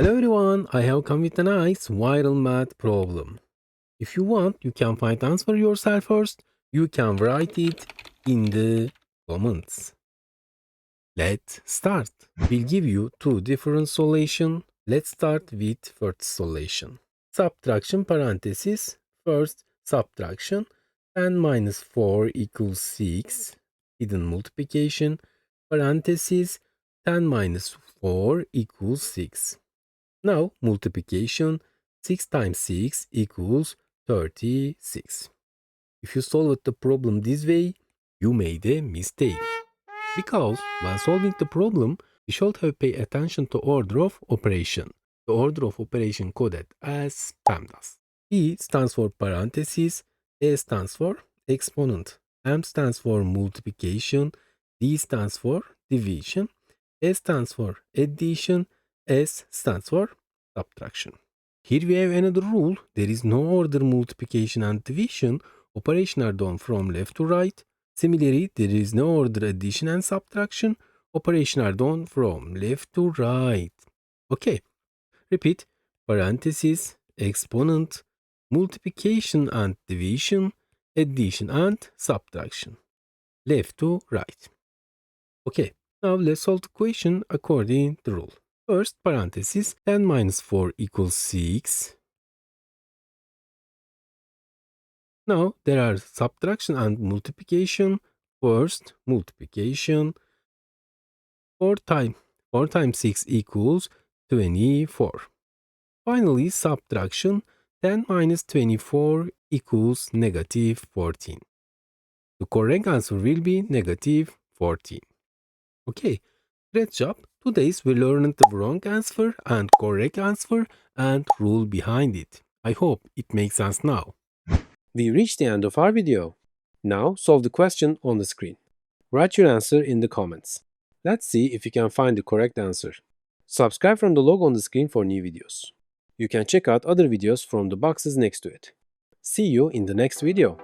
Hello everyone, I have come with a nice viral math problem. If you want, you can find the answer yourself first. You can write it in the comments. Let's start. We'll give you two different solutions. Let's start with first solution. Subtraction parenthesis. First subtraction. 10 minus 4 equals 6. Hidden multiplication. Parenthesis. 10 minus 4 equals 6. Now multiplication, 6 times 6 equals 36. If you solve the problem this way, you made a mistake. Because when solving the problem, you should have paid attention to order of operation. The order of operation coded as PEMDAS. P stands for parentheses, A stands for exponent, M stands for multiplication, D stands for division, A stands for addition, S stands for subtraction. Here we have another rule. There is no order multiplication and division. Operations are done from left to right. Similarly, there is no order addition and subtraction. Operations are done from left to right. Okay, repeat. Parentheses, exponent, multiplication and division, addition and subtraction. Left to right. Okay, now let's solve the question according to the rule. First, parenthesis, 10 minus 4 equals 6. Now, there are subtraction and multiplication. First, multiplication. 4 times 6 equals 24. Finally, subtraction. 10 minus 24 equals negative 14. The correct answer will be negative 14. Okay, great job. Today we learned the wrong answer and correct answer and rule behind it. I hope it makes sense now. We reached the end of our video. Now solve the question on the screen. Write your answer in the comments. Let's see if you can find the correct answer. Subscribe from the logo on the screen for new videos. You can check out other videos from the boxes next to it. See you in the next video.